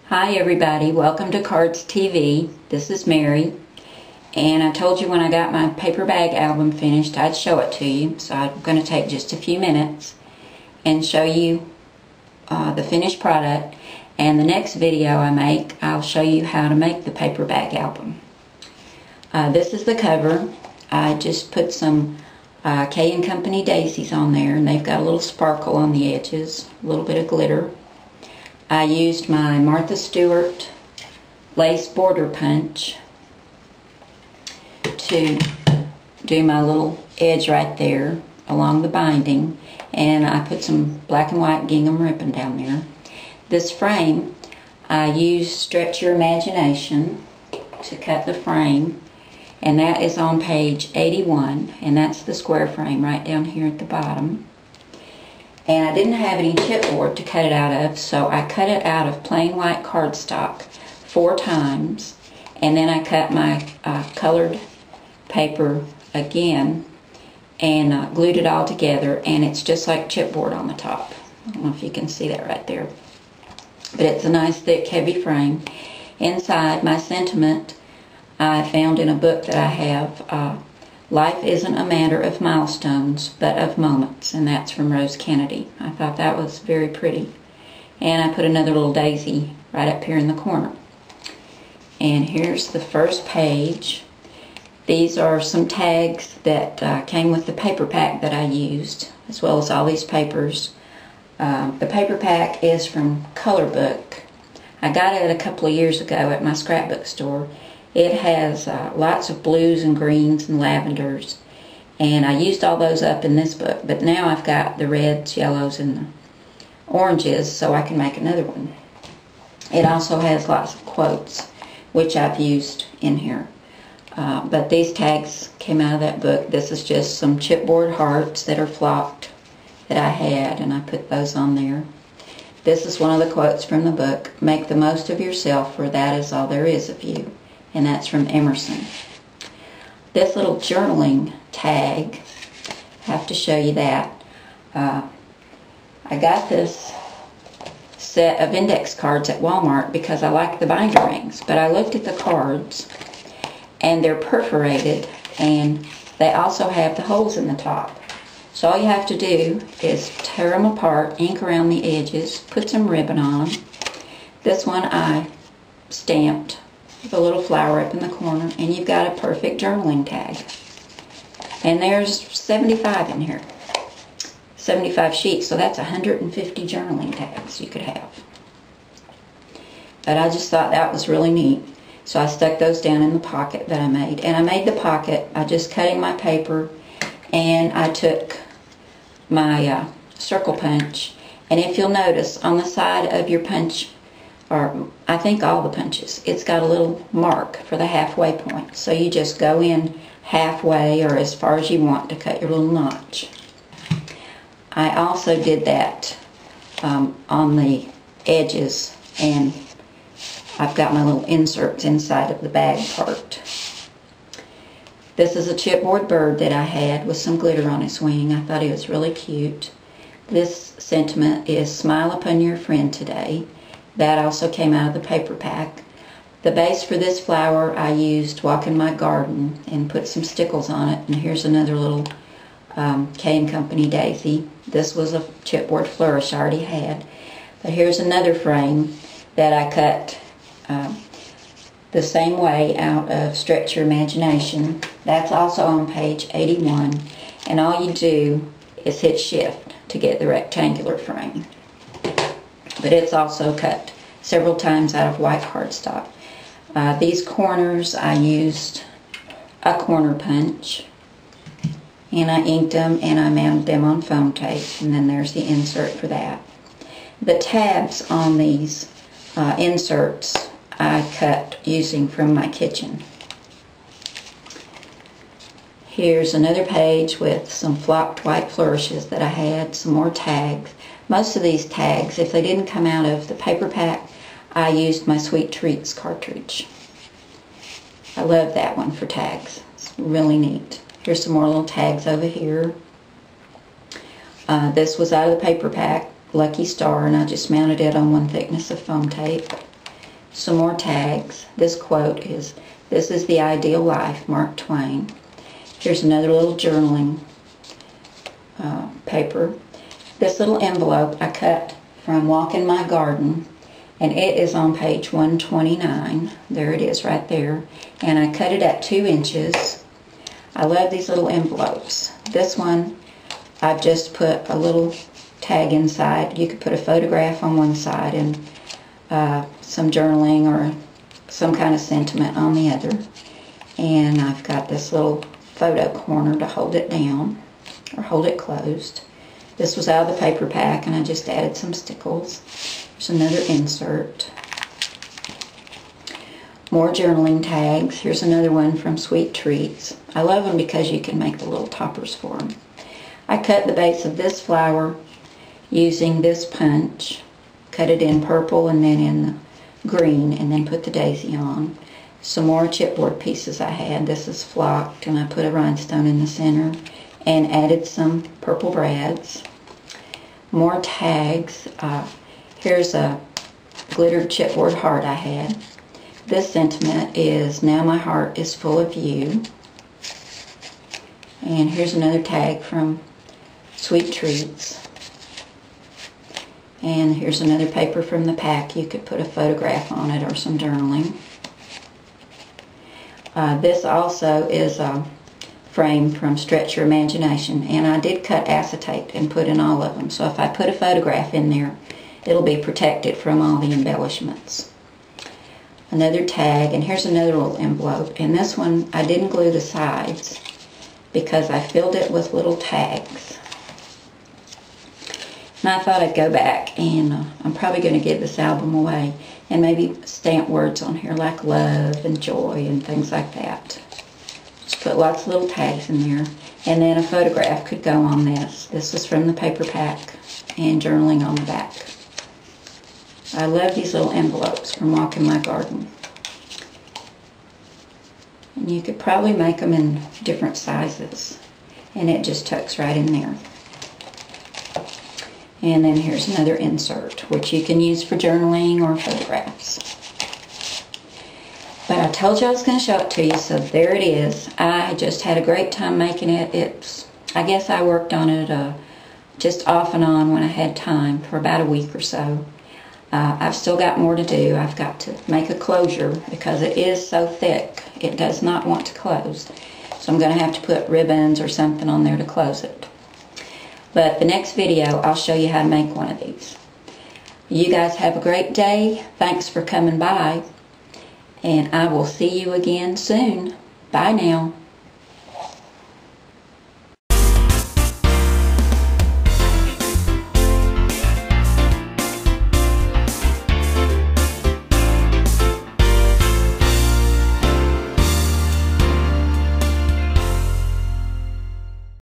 Hi everybody, welcome to Cards TV. This is Mary, and I told you when I got my paper bag album finished I'd show it to you, so I'm going to take just a few minutes and show you the finished product, and the next video I make I'll show you how to make the paper bag album. This is the cover. I just put some K & Company daisies on there, and they've got a little sparkle on the edges, a little bit of glitter. I used my Martha Stewart lace border punch to do my little edge right there along the binding, and I put some black and white gingham ribbon down there. This frame, I used Stretch Your Imagination to cut the frame, and that is on page 81, and that's the square frame right down here at the bottom. And I didn't have any chipboard to cut it out of, so I cut it out of plain white cardstock 4 times, and then I cut my colored paper again and glued it all together, and it's just like chipboard on the top. I don't know if you can see that right there, but it's a nice thick heavy frame. Inside, my sentiment I found in a book that I have, Life Isn't a Matter of Milestones, but of Moments, and that's from Rose Kennedy. I thought that was very pretty. And I put another little daisy right up here in the corner. And here's the first page. These are some tags that came with the paper pack that I used, as well as all these papers. The paper pack is from Color Book. I got it a couple of years ago at my scrapbook store. It has lots of blues and greens and lavenders, and I used all those up in this book, but now I've got the reds, yellows, and the oranges, so I can make another one. It also has lots of quotes, which I've used in here. But these tags came out of that book. This is just some chipboard hearts that are flocked that I had, and I put those on there. This is one of the quotes from the book, "Make the most of yourself, for that is all there is of you." And that's from Emerson. This little journaling tag, I have to show you that. I got this set of index cards at Walmart because I like the binder rings, but I looked at the cards and they're perforated, and they also have the holes in the top. So all you have to do is tear them apart, ink around the edges, put some ribbon on them. This one I stamped with a little flower up in the corner, and you've got a perfect journaling tag. And there's 75 in here. 75 sheets, so that's 150 journaling tags you could have. But I just thought that was really neat, so I stuck those down in the pocket that I made. And I made the pocket by just cutting my paper, and I took my circle punch, and if you'll notice on the side of your punch, or I think all the punches, it's got a little mark for the halfway point. So you just go in halfway or as far as you want to cut your little notch. I also did that on the edges, and I've got my little inserts inside of the bag part. This is a chipboard bird that I had with some glitter on his wing. I thought he was really cute. This sentiment is "Smile upon your friend today." That also came out of the paper pack. The base for this flower I used Walk in My Garden and put some stickles on it. And here's another little K & Company daisy. This was a chipboard flourish I already had. But here's another frame that I cut the same way out of Stretch Your Imagination. That's also on page 81. And all you do is hit shift to get the rectangular frame. But it's also cut several times out of white cardstock. These corners I used a corner punch, and I inked them and I mounted them on foam tape, and then there's the insert for that. The tabs on these inserts I cut using from my kitchen. Here's another page with some flocked white flourishes that I had, some more tags. Most of these tags, if they didn't come out of the paper pack, I used my Sweet Treats cartridge. I love that one for tags. It's really neat. Here's some more little tags over here. This was out of the paper pack, Lucky Star, and I just mounted it on one thickness of foam tape. some more tags. This quote is, "This is the ideal life, Mark Twain." Here's another little journaling paper. This little envelope I cut from Walk in My Garden, and it is on page 129. There it is right there. And I cut it at 2 inches. I love these little envelopes. This one, I've just put a little tag inside. You could put a photograph on one side and some journaling or some kind of sentiment on the other. And I've got this little photo corner to hold it down or hold it closed. This was out of the paper pack and I just added some stickles. There's another insert. More journaling tags. Here's another one from Sweet Treats. I love them because you can make the little toppers for them. I cut the base of this flower using this punch. Cut it in purple and then in the green and then put the daisy on. Some more chipboard pieces I had. This is flocked and I put a rhinestone in the center and added some purple brads. More tags. Here's a glittered chipboard heart I had. This sentiment is, "Now my heart is full of you." And here's another tag from Sweet Treats. And here's another paper from the pack. You could put a photograph on it or some journaling. This also is a frame from Stretch Your Imagination, and I did cut acetate and put in all of them, so if I put a photograph in there, it'll be protected from all the embellishments. Another tag, and here's another little envelope, and this one I didn't glue the sides because I filled it with little tags. And I thought I'd go back, and I'm probably going to give this album away and maybe stamp words on here like love and joy and things like that. Just put lots of little tags in there. And then a photograph could go on this. This is from the paper pack and journaling on the back. I love these little envelopes from Walk in My Garden. And you could probably make them in different sizes. And it just tucks right in there. And then here's another insert, which you can use for journaling or photographs. But I told you I was going to show it to you, so there it is. I just had a great time making it. I guess I worked on it just off and on when I had time for about a week or so. I've still got more to do. I've got to make a closure because it is so thick. It does not want to close. So I'm going to have to put ribbons or something on there to close it. But the next video, I'll show you how to make one of these. You guys have a great day. Thanks for coming by. And I will see you again soon. Bye now.